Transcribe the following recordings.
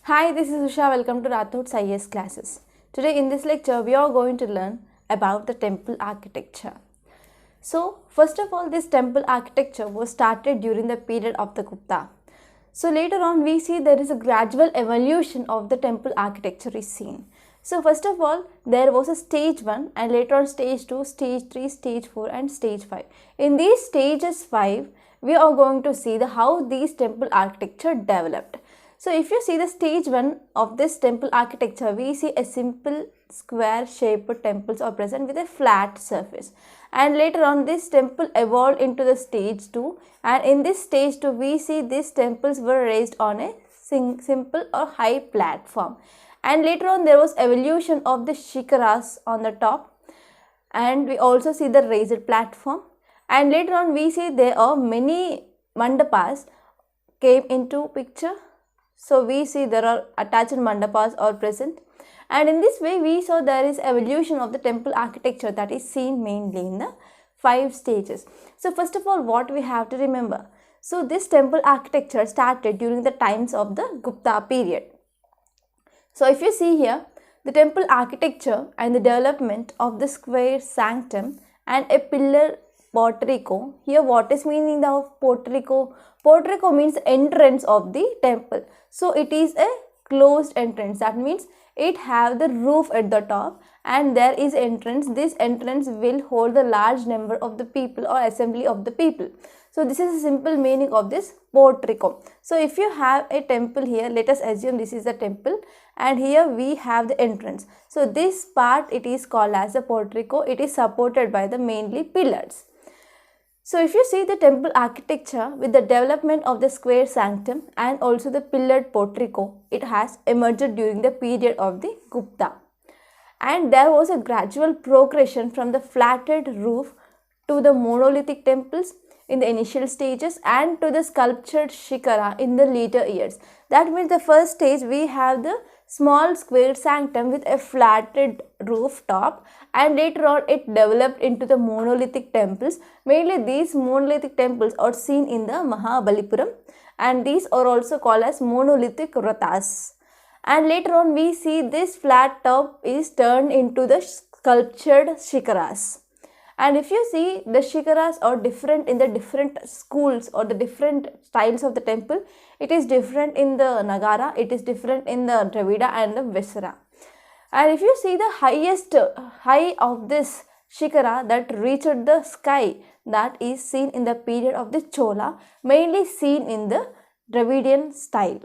Hi, this is Usha. Welcome to Rathod's IAS classes. Today in this lecture, we are going to learn about the temple architecture. So, first of all, this temple architecture was started during the period of the Gupta. So, later on, we see there is a gradual evolution of the temple architecture is seen. So, first of all, there was a stage 1 and later on stage 2, stage 3, stage 4 and stage 5. In these stages 5, we are going to see how these temple architecture developed. So if you see the stage 1 of this temple architecture, we see a simple square shaped temples are present with a flat surface. And later on this temple evolved into the stage 2, and in this stage 2 we see these temples were raised on a simple or high platform. And later on there was evolution of the shikaras on the top, and we also see the raised platform. And later on we see there are many mandapas came into picture. So we see there are attached mandapas are present, and in this way we saw there is evolution of the temple architecture that is seen mainly in the 5 stages. So first of all, what we have to remember, so this temple architecture started during the times of the Gupta period. So if you see here, the temple architecture and the development of the square sanctum and a pillar portico. Here what is meaning of portico? Portico means entrance of the temple. So it is a closed entrance. That means it have the roof at the top and there is entrance. This entrance will hold the large number of the people or assembly of the people. So this is a simple meaning of this portico. So if you have a temple here, let us assume this is the temple and here we have the entrance. So this part it is called as the portico. It is supported by the mainly pillars. So if you see the temple architecture with the development of the square sanctum and also the pillared portico, it has emerged during the period of the Gupta. And there was a gradual progression from the flattened roof to the monolithic temples in the initial stages and to the sculptured shikara in the later years. That means the first stage we have the small square sanctum with a flattened rooftop, and later on it developed into the monolithic temples. Mainly these monolithic temples are seen in the Mahabalipuram, and these are also called as monolithic rathas. And later on we see this flat top is turned into the sculptured shikaras. And if you see, the shikaras are different in the different schools or the different styles of the temple. It is different in the Nagara, it is different in the Dravida and the Vesara. And if you see the highest high of this shikara that reached the sky, that is seen in the period of the Chola, mainly seen in the Dravidian style.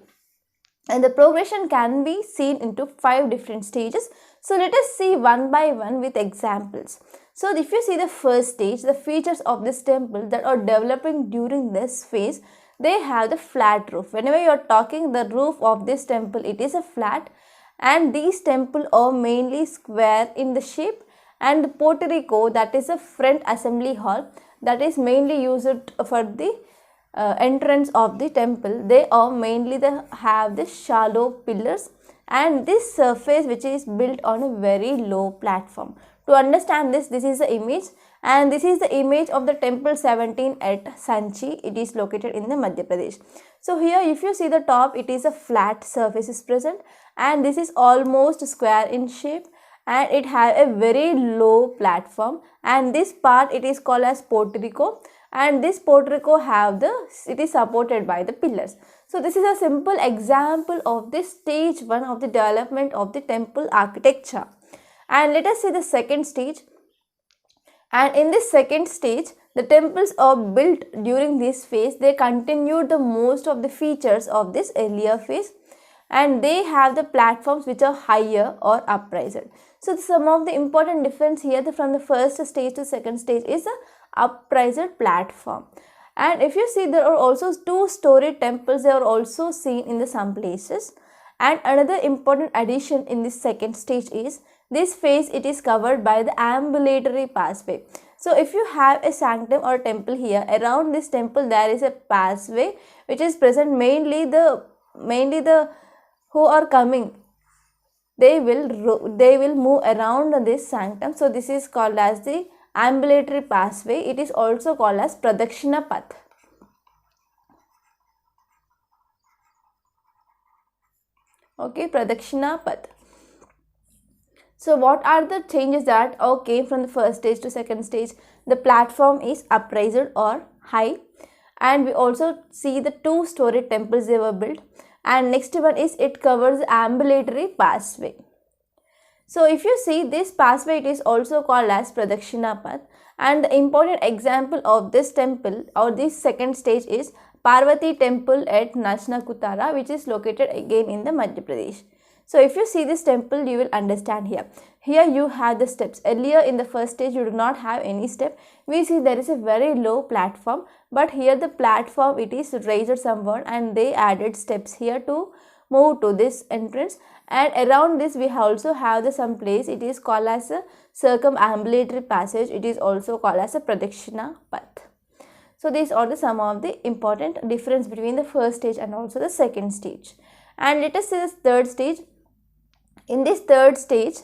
And the progression can be seen into 5 different stages. So let us see one by one with examples. So if you see the first stage, the features of this temple that are developing during this phase, they have the flat roof. Whenever you are talking the roof of this temple, it is a flat, and these temples are mainly square in the shape, and the portico, that is a front assembly hall, that is mainly used for the entrance of the temple. They are mainly have the shallow pillars, and this surface which is built on a very low platform. To understand this, this is the image, and this is the image of the temple 17 at Sanchi. It is located in the Madhya Pradesh. So here if you see the top, it is a flat surface is present, and this is almost square in shape, and it has a very low platform, and this part it is called as portico, and this portico it is supported by the pillars. So this is a simple example of this stage 1 of the development of the temple architecture. And let us see the second stage. And in this second stage, the temples are built during this phase. They continued the most of the features of this earlier phase, and they have the platforms which are higher or upraised. So some of the important difference here from the first stage to second stage is a upraised platform. And if you see, there are also 2-story temples. They are also seen in some places. And another important addition in this second stage is this phase it is covered by the ambulatory passway. So if you have a sanctum or temple here, around this temple there is a passway which is present. Mainly the who are coming, they will move around this sanctum. So this is called as the ambulatory passway. It is also called as Pradakshina Path. Okay, Pradakshina Path. So what are the changes that came from the first stage to second stage? The platform is upraised or high, and we also see the two-story temples they were built. And next one is it covers ambulatory passway. So if you see this passway, it is also called as Pradakshina Path, and the important example of this temple or this second stage is Parvati temple at Nachnakutara, which is located again in the Madhya Pradesh. So if you see this temple, you will understand here. Here you have the steps. Earlier in the first stage, you do not have any step. We see there is a very low platform, but here the platform it is raised somewhat, and they added steps here to move to this entrance. And around this we also have the some place, it is called as a circumambulatory passage. It is also called as a Pradakshina Path. So these are the some of the important difference between the first stage and also the second stage. And let us see this third stage. In this third stage,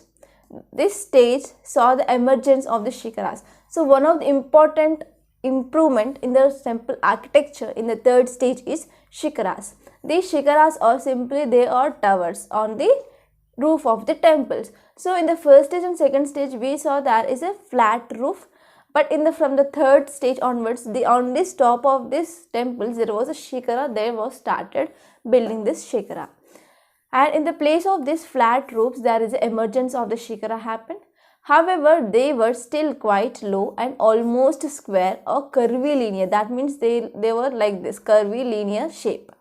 this stage saw the emergence of the shikaras. So one of the important improvement in the temple architecture in the third stage is shikaras. These shikaras are simply, they are towers on the roof of the temples. So in the first stage and second stage, we saw there is a flat roof, but from the third stage onwards, on this top of this temples there was a shikara. There was started building this shikara, and in the place of this flat roofs there is an emergence of the shikara happened. However, they were still quite low and almost square or curvilinear. That means they were like this curvilinear shape.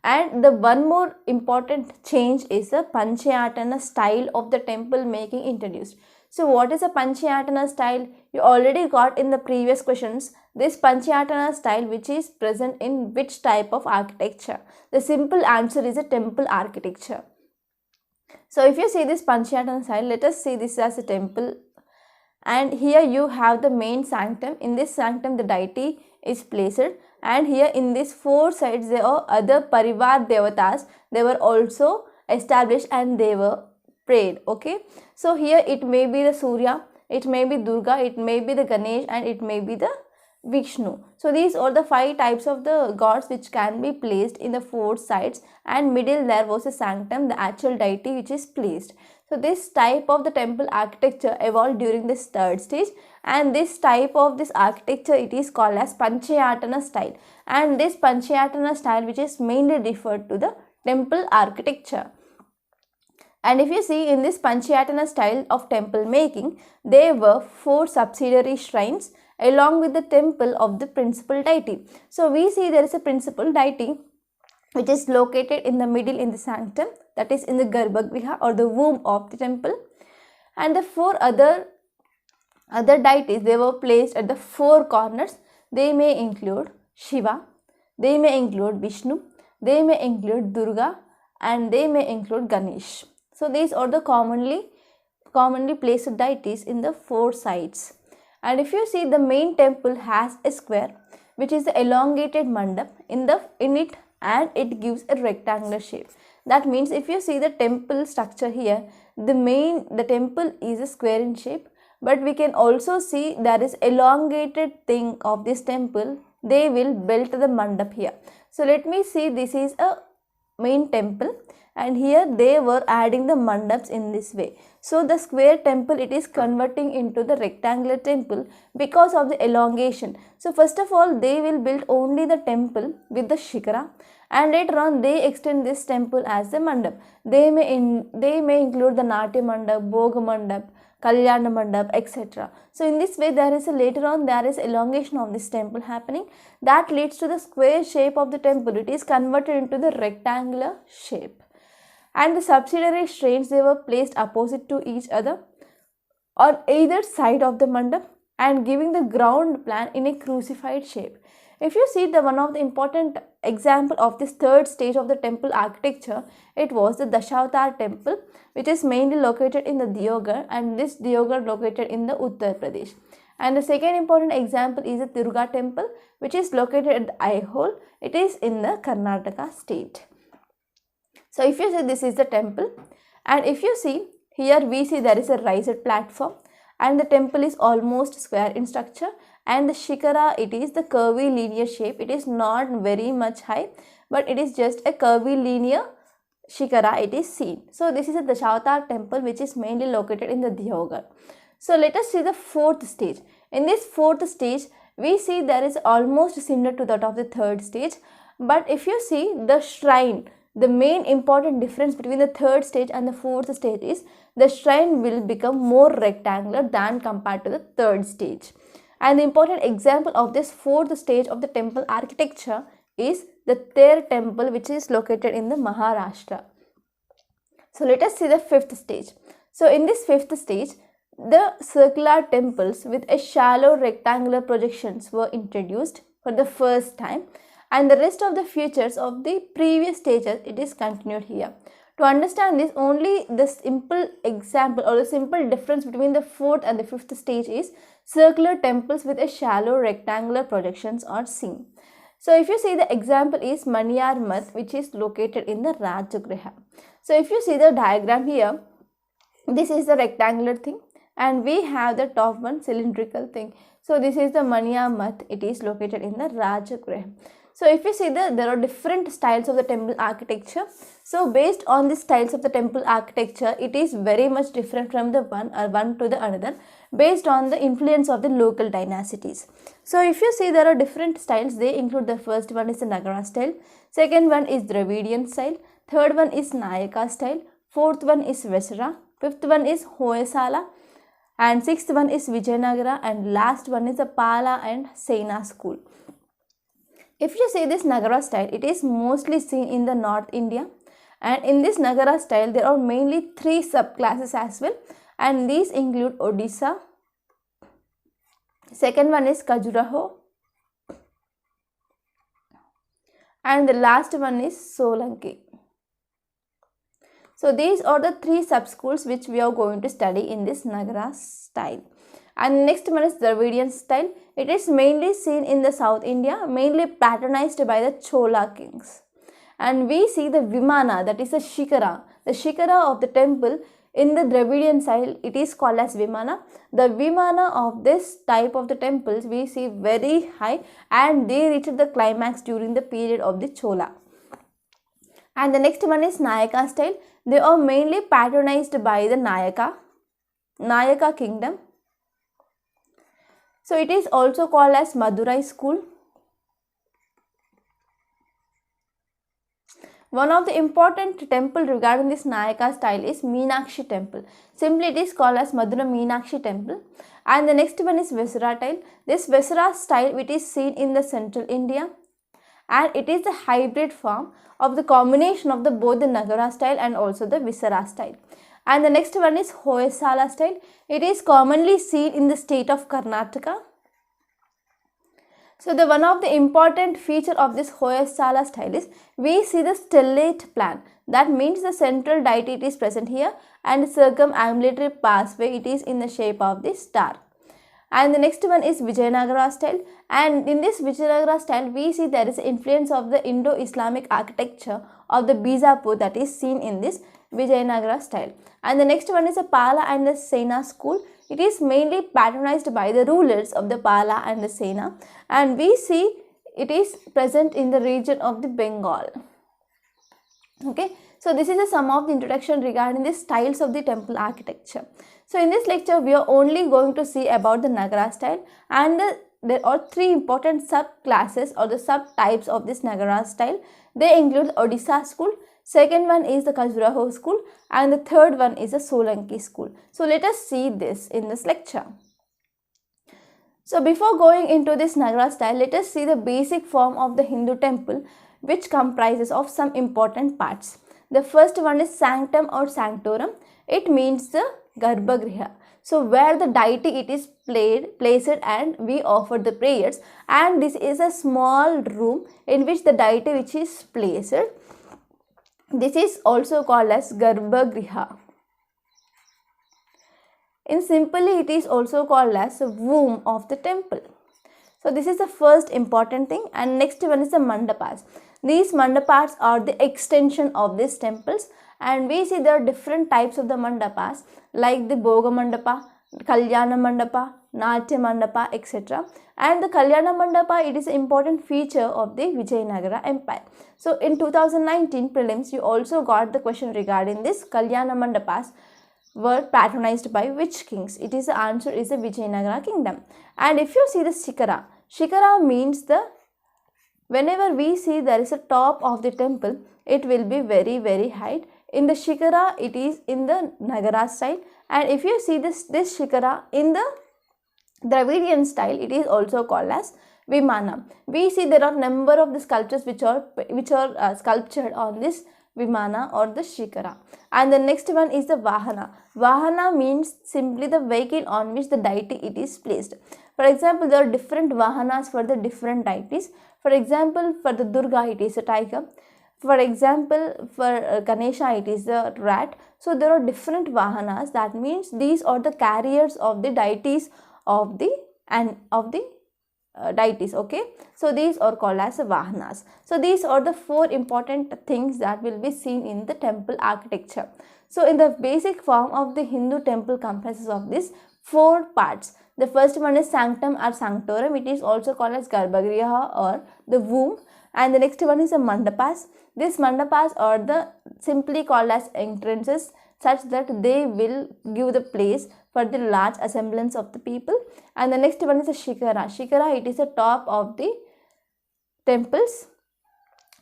And the one more important change is the Panchayatana style of the temple making introduced. So what is a Panchayatana style? You already got in the previous questions this Panchayatana style, which is present in which type of architecture? The simple answer is a temple architecture. So if you see this Panchayatana style, let us see this as a temple, and here you have the main sanctum. In this sanctum the deity is placed, and here in these four sides there are other Parivar Devatas. They were also established and they were prayed. Okay, so here it may be the Surya, it may be Durga, it may be the Ganesh, and it may be the Vishnu. So these are the five types of the gods which can be placed in the four sides, and middle there was a sanctum, the actual deity which is placed. So this type of the temple architecture evolved during this third stage, and this type of this architecture it is called as Panchayatana style, and this Panchayatana style which is mainly referred to the temple architecture. And if you see in this Panchayatana style of temple making, there were four subsidiary shrines along with the temple of the principal deity. So we see there is a principal deity which is located in the middle in the sanctum, that is in the Garbhagriha or the womb of the temple, and the four other deities, they were placed at the four corners. They may include Shiva, they may include Vishnu, they may include Durga, and they may include Ganesh. So these are the commonly placed deities in the four sides. And if you see, the main temple has a square which is the elongated mandap in it, and it gives a rectangular shape. That means if you see the temple structure here, the temple is a square in shape, but we can also see there is elongated thing of this temple. They will build the mandap here. So let me see, this is a main temple, and here they were adding the mandaps in this way. So the square temple, it is converting into the rectangular temple because of the elongation. So first of all, they will build only the temple with the shikara, and later on they extend this temple as the mandap. They may include the Natya mandap, Bhoga mandap, Kalyana mandap, etc. So in this way later on there is elongation of this temple happening, that leads to the square shape of the temple. It is converted into the rectangular shape. And the subsidiary shrines, they were placed opposite to each other on either side of the mandap and giving the ground plan in a crucified shape. If you see one of the important example of this third stage of the temple architecture, it was the Dashavatar temple, which is mainly located in the Deoghar, and this Deoghar located in the Uttar Pradesh. And the second important example is the Durga temple, which is located at the Aihole. It is in the Karnataka state. So if you see, this is the temple, and if you see here, we see there is a raised platform, and the temple is almost square in structure, and the shikara, it is the curvilinear shape. It is not very much high, but it is just a curvilinear Shikara it is seen. So this is a Dashavatar temple which is mainly located in the Deoghar. So let us see the fourth stage. In this fourth stage, we see there is almost similar to that of the third stage. But if you see the shrine, the main important difference between the third stage and the fourth stage is the shrine will become more rectangular than compared to the third stage. And the important example of this fourth stage of the temple architecture is the Ter temple which is located in the Maharashtra. So let us see the fifth stage. So in this fifth stage, the circular temples with a shallow rectangular projections were introduced for the first time, and the rest of the features of the previous stages it is continued here. To understand this, only the simple example or the simple difference between the fourth and the fifth stage is circular temples with a shallow rectangular projections are seen. So if you see the example is Maniyar Math which is located in the Rajagriha. So if you see the diagram here, this is the rectangular thing and we have the top one cylindrical thing. So this is the Maniyar Math, it is located in the Rajagriha. So if you see there are different styles of the temple architecture. So based on the styles of the temple architecture, it is very much different from the one to the another based on the influence of the local dynasties. So if you see there are different styles, they include the first one is the Nagara style, second one is Dravidian style, third one is Nayaka style, fourth one is Vesara, fifth one is Hoysala, and sixth one is Vijayanagara, and last one is the Pala and Sena school. If you see this Nagara style, it is mostly seen in the North India, and in this Nagara style there are mainly three subclasses as well, and these include Odisha, second one is Khajuraho, and the last one is Solanki. So these are the three sub-schools which we are going to study in this Nagara style. And next one is Dravidian style. It is mainly seen in the South India, mainly patronized by the Chola kings. And we see the Vimana, that is the Shikara of the temple in the Dravidian style, it is called as Vimana. The Vimana of this type of the temples we see very high and they reached the climax during the period of the Chola. And the next one is Nayaka style. They are mainly patronized by the Nayaka kingdom. So it is also called as Madurai school. One of the important temple regarding this Nayaka style is Meenakshi temple. Simply it is called as Madura Meenakshi temple. And the next one is Vesara style. This Vesara style it is seen in the central India. And it is the hybrid form of the combination of both the Nagara style and also the Vesara style. And the next one is Hoysala style. It is commonly seen in the state of Karnataka. So the one of the important feature of this Hoysala style is we see the stellate plan. That means the central deity is present here and circumambulatory pathway it is in the shape of the star. And the next one is Vijayanagara style, and in this Vijayanagara style we see there is influence of the Indo-Islamic architecture of the Bijapur that is seen in this Vijayanagara style. And the next one is the Pala and the Sena school. It is mainly patronized by the rulers of the Pala and the Sena, and we see it is present in the region of the Bengal. Okay, so this is a sum of the introduction regarding the styles of the temple architecture. So in this lecture we are only going to see about the Nagara style, and there are three important subclasses or the subtypes of this Nagara style. They include Odisha school, second one is the Khajuraho school, and the third one is the Solanki school. So let us see this in this lecture. So before going into this Nagara style, let us see the basic form of the Hindu temple, which comprises of some important parts. The first one is sanctum or sanctorum. It means the Garbhagriha. So where the deity it is placed and we offer the prayers, and this is a small room in which the deity which is placed. This is also called as Garbhagriha. In simply it is also called as the womb of the temple. So this is the first important thing, and next one is the mandapas. These mandapas are the extension of these temples, and we see there are different types of the mandapas like the Bhoga mandapa, Kalyana Mandapa, Natya Mandapa, etc. And the Kalyana Mandapa, it is an important feature of the Vijayanagara Empire. So in 2019 prelims, you also got the question regarding this Kalyana Mandapas were patronized by which kings? It is the answer is the Vijayanagara kingdom. And if you see the Shikara, Shikara means the, whenever we see there is a top of the temple, it will be very, very high. In the Shikara, it is in the Nagara style. And if you see this Shikara in the Dravidian style, it is also called as Vimana. We see there are number of the sculptures which are sculptured on this Vimana or the Shikara. And the next one is the Vahana. Vahana means simply the vehicle on which the deity it is placed. For example, there are different Vahanas for the different deities. For example, for the Durga, it is a tiger. For example, for Ganesha, it is the rat. So there are different Vahanas. That means these are the carriers of the deities of the deities. Okay, so these are called as Vahanas. So these are the 4 important things that will be seen in the temple architecture. So in the basic form of the Hindu temple comprises of these 4 parts. The first one is sanctum or sanctorum. It is also called as Garbhagriha or the womb. And the next one is the mandapas. These mandapas are the simply called as entrances, such that they will give the place for the large assemblance of the people. And the next one is the Shikara. Shikara, it is the top of the temples.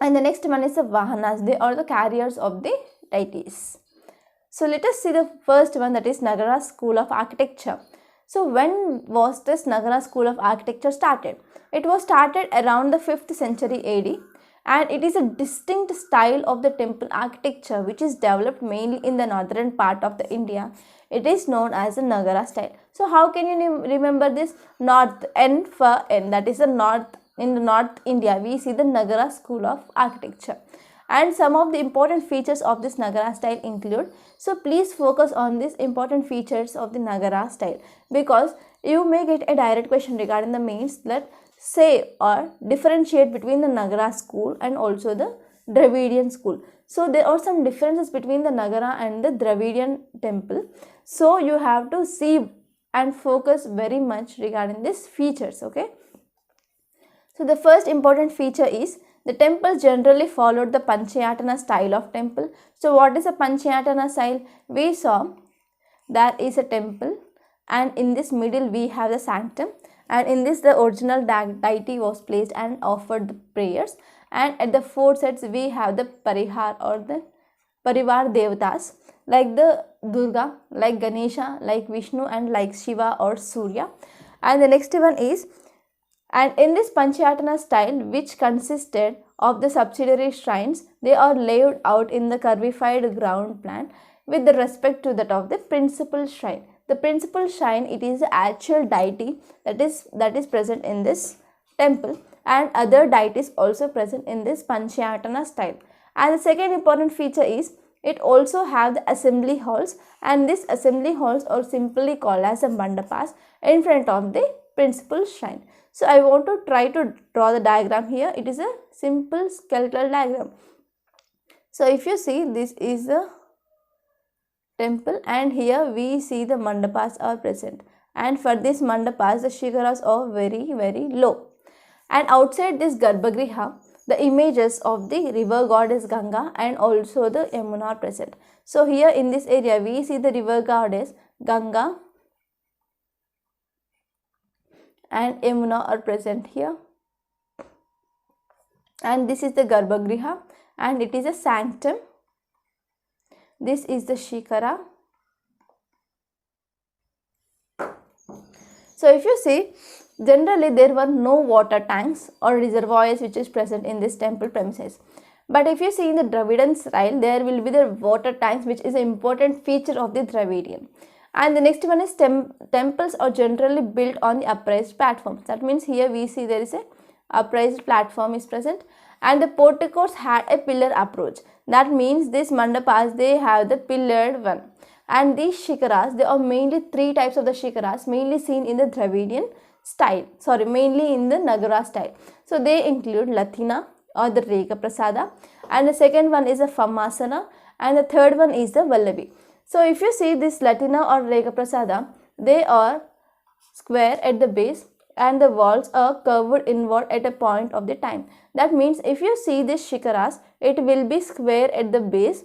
And the next one is the Vahanas. They are the carriers of the deities. So let us see the first one, that is Nagara School of Architecture. So when was this Nagara School of Architecture started? It was started around the 5th century AD. And it is a distinct style of the temple architecture which is developed mainly in the northern part of the India. It is known as the Nagara style. So how can you remember this? North, N for N, that is the north. In the North India, we see the Nagara School of Architecture. And some of the important features of this Nagara style include, so please focus on these important features of the Nagara style, because you may get a direct question regarding the mains that say or differentiate between the Nagara school and also the Dravidian school. So there are some differences between the Nagara and the Dravidian temple. So you have to see and focus very much regarding these features. Okay. So the first important feature is the temple generally followed the Panchayatana style of temple. So what is a Panchayatana style? We saw there is a temple, and in this middle we have the sanctum. And in this the original deity was placed and offered the prayers. And at the 4 sides we have the Parihar or the Parivar Devatas, like the Durga, like Ganesha, like Vishnu, and like Shiva or Surya. And the next one is, and in this Panchayatana style, which consisted of the subsidiary shrines, they are laid out in the curvified ground plan with the respect to that of the principal shrine. The principal shrine, it is the actual deity that is present in this temple, and other deities also present in this Panchayatana style. And the second important feature is it also have the assembly halls, and these assembly halls are simply called as the mandapas in front of the principal shrine. So I want to try to draw the diagram here. It is a simple skeletal diagram. So if you see, this is the temple, and here we see the mandapas are present, and for this mandapas the shikaras are very, very low. And outside this Garbhagriha, the images of the river goddess Ganga and also the Yamuna are present. So here in this area we see the river goddess Ganga and Yamuna are present here. And this is the Garbhagriha, and it is a sanctum. This is the Shikara. So if you see, generally there were no water tanks or reservoirs which is present in this temple premises. But if you see in the Dravidian style, there will be the water tanks, which is an important feature of the Dravidian. And the next one is temples are generally built on the upraised platforms. That means here we see there is a upraised platform is present, and the porticos had a pillar approach. That means these mandapas, they have the pillared one. And these shikaras, there are mainly 3 types of the shikaras, mainly seen in the Dravidian style, mainly in the Nagara style. So they include Latina or the Rega Prasada, and the second one is a Famasana, and the third one is the Vallavi. So if you see this Latina or Rega Prasada, they are square at the base and the walls are curved inward at a point of the time. That means if you see this shikaras, it will be square at the base,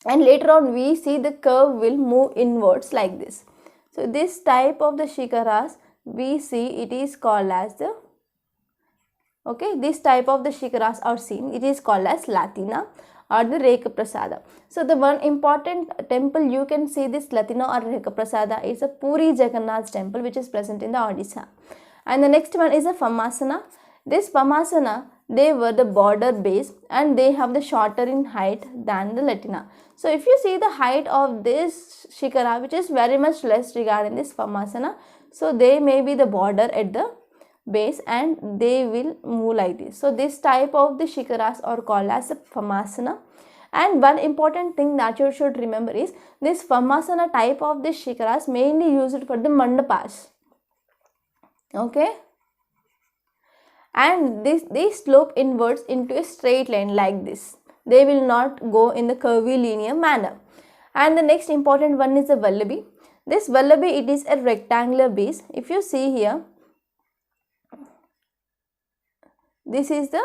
and later on we see the curve will move inwards like this. So this type of the shikaras we see, it is called as the, this type of the shikaras are seen, it is called as Latina or the Rekaprasada. So the one important temple you can see this Latina or Rekaprasada is a Puri Jagannath temple, which is present in the Odisha. And the next one is a Phamasana. This Phamasana, they were the border base and they have the shorter in height than the Latina. So if you see the height of this shikara, which is very much less regarding this Phamasana, so they may be the border at the base and they will move like this. So this type of the shikaras are called as the Phamasana. And one important thing that you should remember is this Phamasana type of the shikaras mainly used for the mandapas. Okay, and they slope inwards into a straight line like this. They will not go in the curvy linear manner. And the next important one is the Vallabi. This Vallabi, it is a rectangular base. If you see here, this is the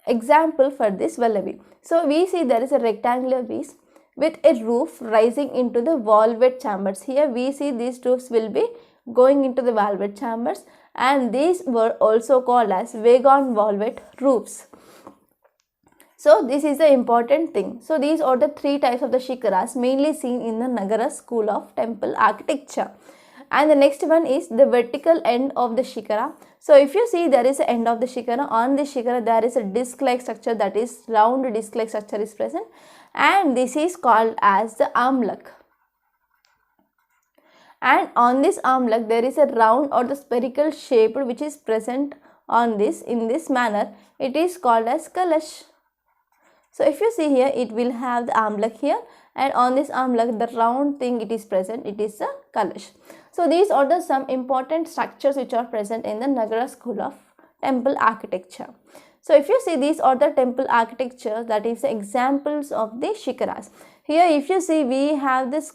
example for this Vallabi. So we see there is a rectangular base with a roof rising into the valved chambers. Here we see these roofs will be going into the valved chambers, and these were also called as wagon valved roofs. So this is the important thing. So these are the three types of the shikaras mainly seen in the Nagara school of temple architecture. And the next one is the vertical end of the shikara. So if you see, there is an end of the shikara. On the shikara there is a disc-like structure, that is round disc-like structure is present, and this is called as the amlak. And on this amlak there is a round or the spherical shape which is present on this in this manner. It is called as kalash. So if you see here, it will have the amlak here, and on this amlak the round thing it is present, it is a kalash. So these are the some important structures which are present in the Nagara school of temple architecture. So if you see, these are the temple architecture, that is the examples of the shikaras. Here if you see, we have this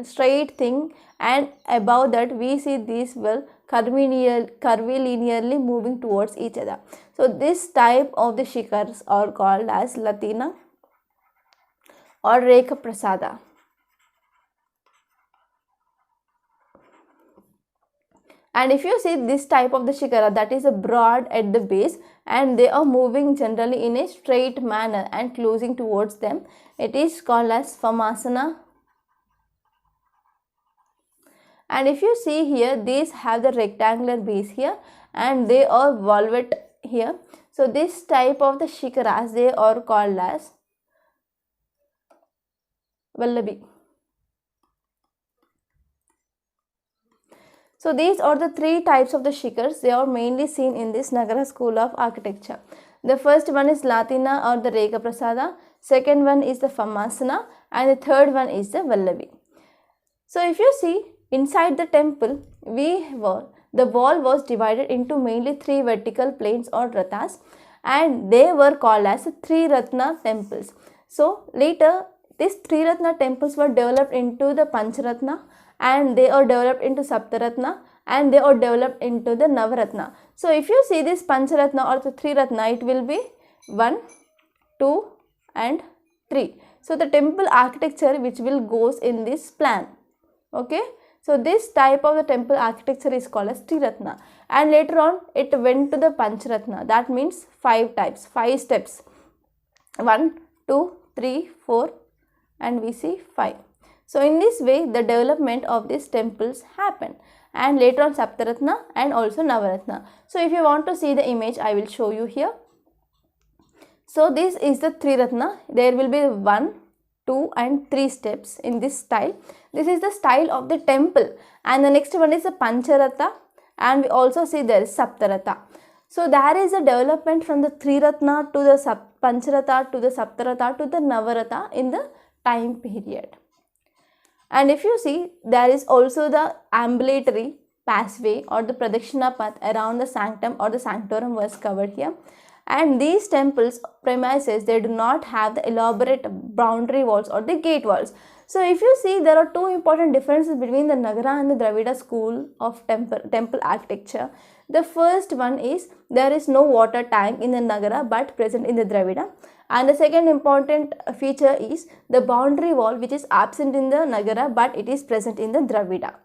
straight thing, and above that we see these will curvy linearly moving towards each other. So this type of the shikars are called as Latina or Rekaprasada. And if you see this type of the shikara, that is a broad at the base and they are moving generally in a straight manner and closing towards them, it is called as Phamasana. And if you see here, these have the rectangular base here and they are valved here. So this type of the shikaras, they are called as Vallabi. So these are the three types of the shikars. They are mainly seen in this Nagara school of architecture. The first one is Latina or the Rekaprasada. Second one is the Phamasana, and the third one is the Vallabi. So if you see inside the temple, the wall was divided into mainly three vertical planes or rathas, and they were called as three Ratna temples. So later these three Ratna temples were developed into the Pancharatna, and they are developed into Saptaratna, and they are developed into the Navaratna. So if you see this Pancharatna or the three Ratna, it will be 1, 2 and 3. So the temple architecture which will goes in this plan. Okay. So this type of the temple architecture is called as Triratna, and later on it went to the Pancharatna. That means 5 types, 5 steps. 1, 2, 3, 4 and we see 5. So in this way the development of these temples happened, and later on Saptaratna and also Navaratna. So if you want to see the image, I will show you here. So this is the Triratna. There will be 1, 2 and 3 steps in this style. This is the style of the temple, and the next one is the Pancharatha, and we also see there is Saptaratha. So there is a development from the Triratna to the Pancharatha to the Saptaratha to the Navaratha in the time period. And if you see, there is also the ambulatory passway or the Pradakshina path around the sanctum or the sanctorum was covered here. And these temples premises, they do not have the elaborate boundary walls or the gate walls. So if you see, there are two important differences between the Nagara and the Dravida school of temple architecture. The first one is there is no water tank in the Nagara but present in the Dravida. And the second important feature is the boundary wall, which is absent in the Nagara but it is present in the Dravida.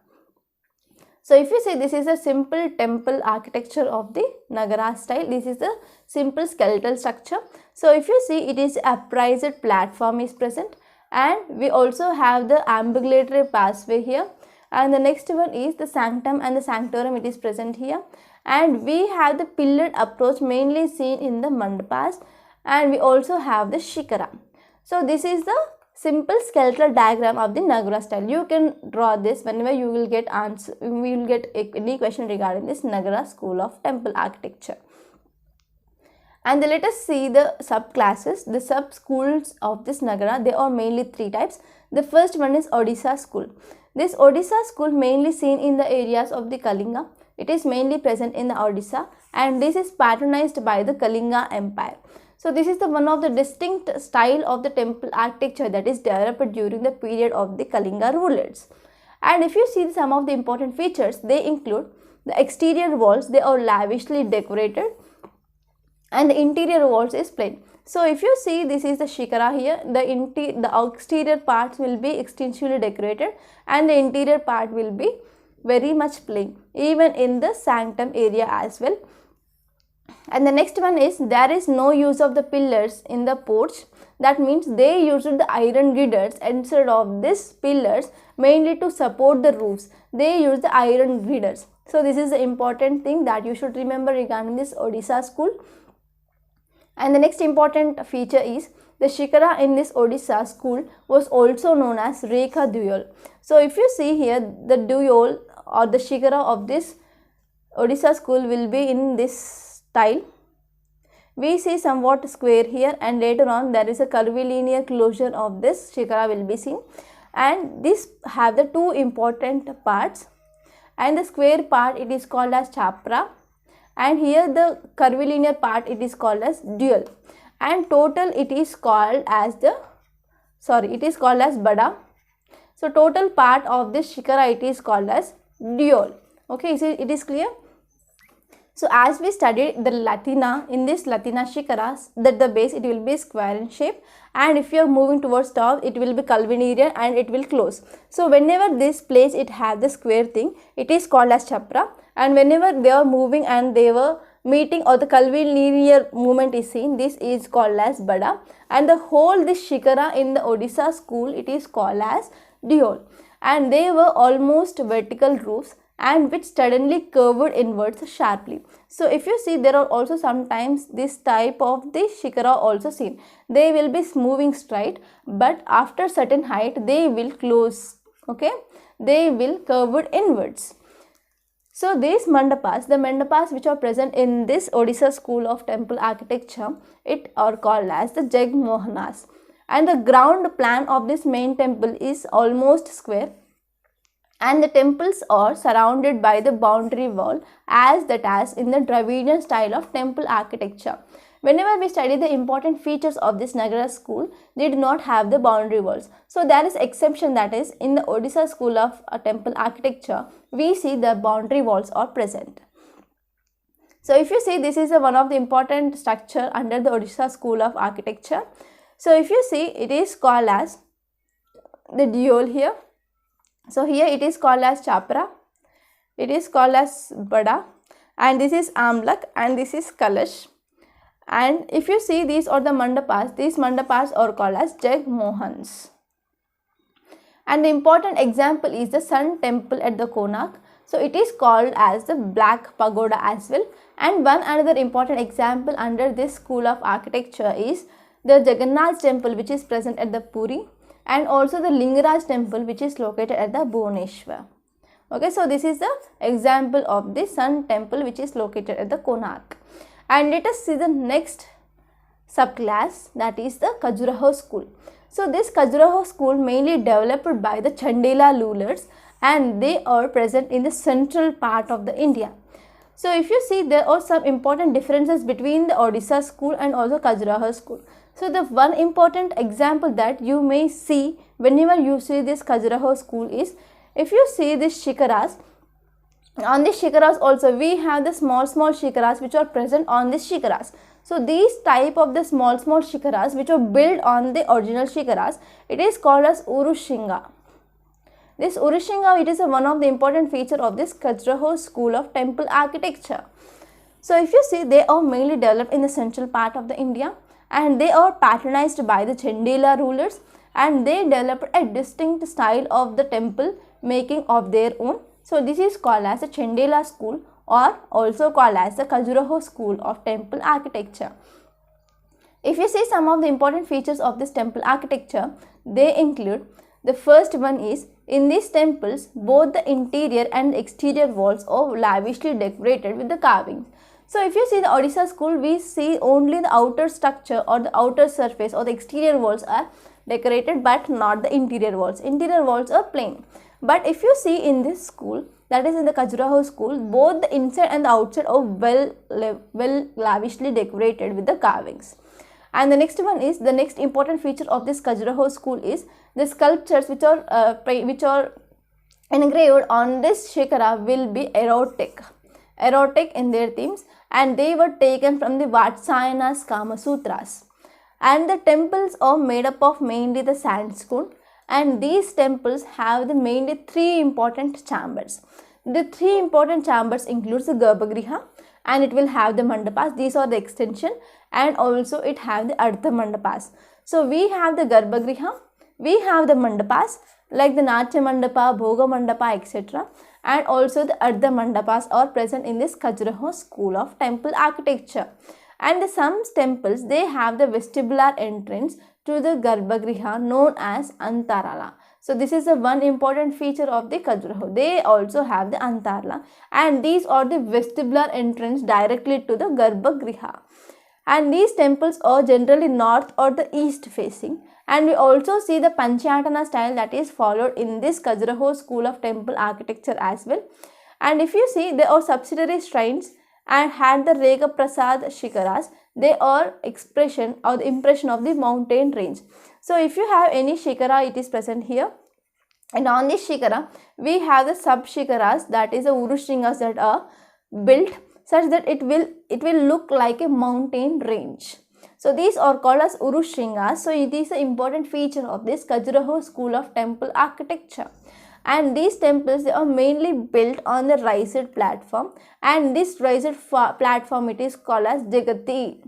So if you see, this is a simple temple architecture of the Nagara style. This is the simple skeletal structure. So if you see, it is upraised platform is present, and we also have the ambulatory passageway here. And the next one is the sanctum and the sanctorum, it is present here. And we have the pillared approach mainly seen in the mandapas, and we also have the shikara. So this is the simple skeletal diagram of the Nagara style. You can draw this whenever you will get answer. You will get any question regarding this Nagara school of temple architecture. And let us see the subclasses, the sub schools of this Nagara. There are mainly three types. The first one is Odisha school. This Odisha school mainly seen in the areas of the Kalinga. It is mainly present in the Odisha, and this is patronized by the Kalinga Empire. So this is the one of the distinct style of the temple architecture that is developed during the period of the Kalinga rulers. And if you see some of the important features, they include the exterior walls, they are lavishly decorated, and the interior walls is plain. So if you see, this is the shikara here, the exterior parts will be extensively decorated and the interior part will be very much plain, even in the sanctum area as well. And the next one is there is no use of the pillars in the porch. That means they used the iron girders instead of these pillars, mainly to support the roofs. They use the iron girders. So this is the important thing that you should remember regarding this Odisha school. And the next important feature is the shikara in this Odisha school was also known as Rekha Duyol. So if you see here, the Duyol or the shikara of this Odisha school will be in this style. We see somewhat square here, and later on there is a curvilinear closure of this shikara will be seen, and this have the two important parts, and the square part it is called as chapra, and here the curvilinear part it is called as dual, and total it is called as bada. So total part of this shikara it is called as dual. Okay, it is clear. So as we studied the Latina, in this Latina shikaras, that the base it will be square in shape, and if you are moving towards top, it will be curvilinear and it will close. So whenever this place it has the square thing, it is called as chapra, and whenever they are moving and they were meeting or the curvilinear movement is seen, this is called as bada, and the whole this shikara in the Odisha school it is called as dual, and they were almost vertical roofs and which suddenly curved inwards sharply. So if you see, there are also sometimes this type of the shikara also seen. They will be moving straight, but after certain height they will close. Okay, they will curve inwards. So these mandapas, the mandapas which are present in this Odisha school of temple architecture, it are called as the Jagmohanas. And the ground plan of this main temple is almost square, and the temples are surrounded by the boundary wall as in the Dravidian style of temple architecture. Whenever we study the important features of this Nagara school, they do not have the boundary walls. So there is exception, that is in the Odisha school of temple architecture, we see the boundary walls are present. So if you see, this is one of the important structure under the Odisha school of architecture. So if you see, it is called as the dual here. So here it is called as chapra, it is called as bada, and this is amlak, and this is kalash. And if you see, these are the mandapas. These mandapas are called as Jagmohans. And the important example is the Sun Temple at the Konark. So it is called as the Black Pagoda as well. And one another important example under this school of architecture is the Jagannath Temple, which is present at the Puri, and also the Lingaraj Temple, which is located at the Bhubaneswar. Okay, so this is the example of the Sun Temple, which is located at the Konark. And let us see the next subclass, that is the Khajuraho school. So this Khajuraho school mainly developed by the Chandela rulers, and they are present in the central part of the India. So if you see, there are some important differences between the Odisha school and also Khajuraho school. So the one important example that you may see whenever you see this Khajuraho school is, if you see this shikaras, on these shikaras also we have the small shikaras which are present on these shikaras. So these type of the small shikaras which are built on the original shikaras, it is called as Urushinga. This Urushinga, it is one of the important feature of this Khajuraho school of temple architecture. So if you see, they are mainly developed in the central part of the India, and they are patronized by the Chandela rulers, and they developed a distinct style of the temple making of their own. So this is called as the Chandela school, or also called as the Khajuraho school of temple architecture. If you see some of the important features of this temple architecture, they include, the first one is, in these temples both the interior and exterior walls are lavishly decorated with the carvings. So if you see the Odisha school, we see only the outer structure or the outer surface or the exterior walls are decorated, but not the interior walls. Interior walls are plain. But if you see in this school, that is in the Khajuraho school, both the inside and the outside are well lavishly decorated with the carvings. And the next one is, the next important feature of this Khajuraho school is the sculptures which are engraved on this shikara will be erotic in their themes, and they were taken from the Vatsayanas Kama Sutras. And the temples are made up of mainly the sandstone, and these temples have the mainly three important chambers. The three important chambers includes the Garbhagriha, and it will have the mandapas. These are the extension, and also it have the Ardha mandapas. So we have the Garbhagriha, we have the mandapas like the Natya mandapa, Bhoga mandapa, etc. And also the Ardha mandapas are present in this Khajuraho school of temple architecture. And some temples, they have the vestibular entrance to the Garbhagriha known as Antarala. So this is the one important feature of the Khajuraho. They also have the Antarala, and these are the vestibular entrance directly to the Garbhagriha. And these temples are generally north or the east facing. And we also see the Panchayatana style that is followed in this Khajuraho school of temple architecture as well. And if you see, there are subsidiary shrines and had the Rega Prasad Shikaras. They are expression or the impression of the mountain range. So if you have any Shikara, it is present here. And on this Shikara, we have the sub Shikaras, that is the Urushingas that are built such that it will look like a mountain range. So these are called as Urushingas. So it is an important feature of this Khajuraho school of temple architecture. And these temples, they are mainly built on the raised platform, and this raised platform, it is called as Jagati.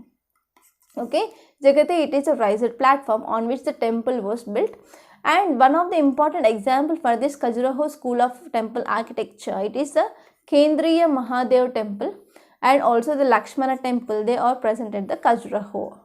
Okay, Jagati, it is a raised platform on which the temple was built. And one of the important example for this Khajuraho school of temple architecture, it is the Kendriya Mahadev temple and also the Lakshmana temple. They are present at the Khajuraho.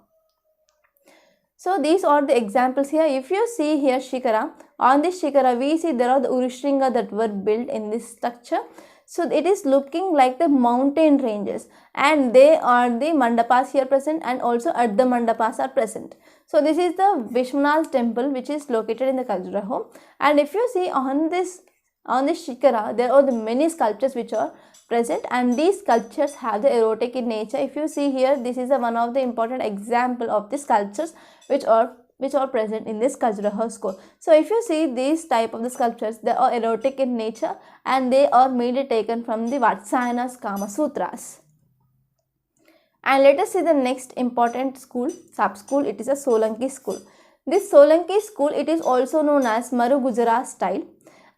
So these are the examples here. If you see here Shikara, on this Shikara we see there are the Urushinga that were built in this structure. So it is looking like the mountain ranges, and they are the mandapas here present, and also Ardha mandapas are present. So this is the Vishwanath temple which is located in the Khajuraho. And if you see on this Shikara, there are the many sculptures which are present, and these sculptures have the erotic in nature. If you see here, this is one of the important example of the sculptures which are present in this Khajuraho school. So if you see these type of the sculptures, they are erotic in nature, and they are mainly taken from the Vatsayanas Kama Sutras. And let us see the next important school, sub-school. It is a Solanki school. This Solanki school, it is also known as Maru Gujarat style,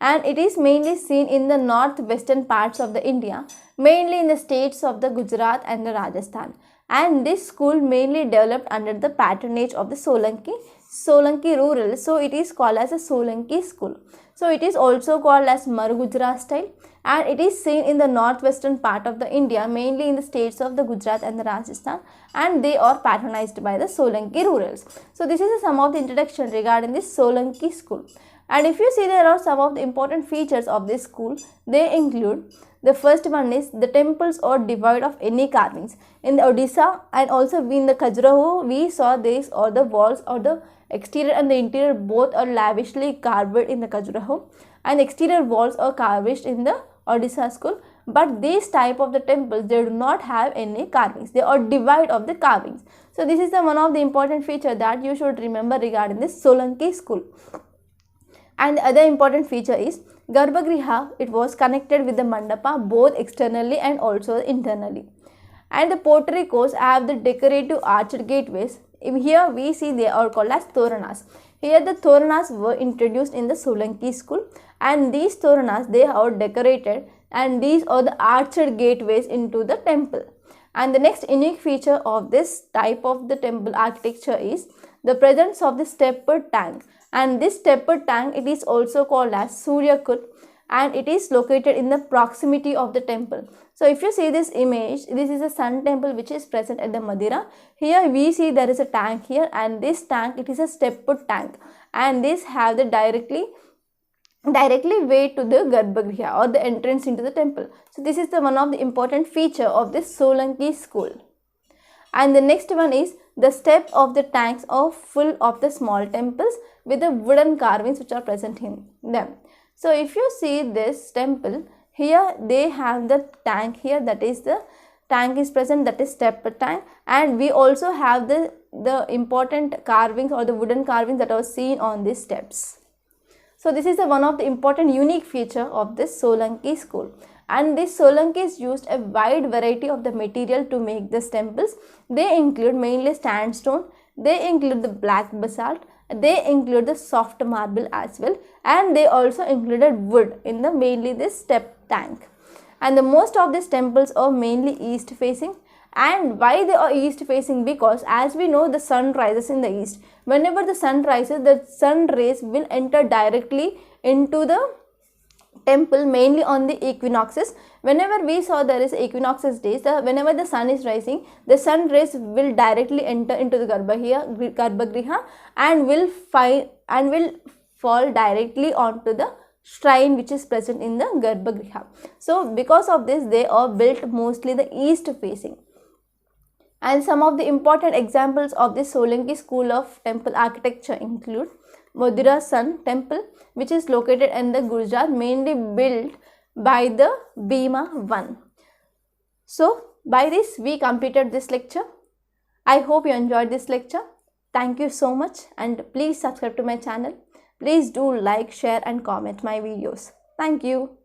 and it is mainly seen in the northwestern parts of the India, mainly in the states of the Gujarat and the Rajasthan. And this school mainly developed under the patronage of the Solanki rural. So it is called as a Solanki school. So it is also called as Maru Gujarat style, and it is seen in the northwestern part of the India, mainly in the states of the Gujarat and the Rajasthan, and they are patronized by the Solanki rurals. So this is some of the introduction regarding this Solanki school. And if you see, there are some of the important features of this school. They include, the first one is the temples are devoid of any carvings. In the Odisha and also in the Khajuraho, we saw this, or the walls or the exterior and the interior both are lavishly carved in the Khajuraho, and exterior walls are carved in the Odisha school. but these type of the temples, they do not have any carvings, they are devoid of the carvings. So this is the one of the important feature that you should remember regarding this Solanki school. And the other important feature is Garbhagriha, it was connected with the mandapa both externally and also internally. And the porticos have the decorative arched gateways. Here we see they are called as Toranas. Here the Toranas were introduced in the Solanki school, and these Toranas, they are decorated, and these are the arched gateways into the temple. And the next unique feature of this type of the temple architecture is the presence of the stepped tank. And this stepped tank, it is also called as Suryakut, and it is located in the proximity of the temple. So if you see this image, this is a sun temple which is present at the Madira. Here we see there is a tank here, and this tank, it is a stepped tank, and this have the directly way to the Garbhagriha or the entrance into the temple. So this is the one of the important feature of this Solanki school. And the next one is the steps of the tanks are full of the small temples with the wooden carvings which are present in them. So if you see this temple, here they have the tank here, that is the tank is present, that is stepped tank, and we also have the important carvings or the wooden carvings that are seen on these steps. So this is the one of the important unique feature of this Solanki school. And this Solankis used a wide variety of the material to make these temples. They include mainly sandstone, they include the black basalt, they include the soft marble as well, and they also included wood in the mainly this step tank. And the most of these temples are mainly east facing. And why they are east facing? Because as we know, the sun rises in the east. Whenever the sun rises, the sun rays will enter directly into the temple, mainly on the equinoxes. Whenever we saw there is equinoxes days, whenever the sun is rising, the sun rays will directly enter into the Garbhagriha and will fall directly onto the shrine which is present in the Garbhagriha. So because of this, they are built mostly the east facing. And some of the important examples of this Solanki school of temple architecture include Madura Sun Temple, which is located in the Gujarat, mainly built by the Bhima I. So by this we completed this lecture. I hope you enjoyed this lecture. Thank you so much, and please subscribe to my channel. Please do like, share and comment my videos. Thank you.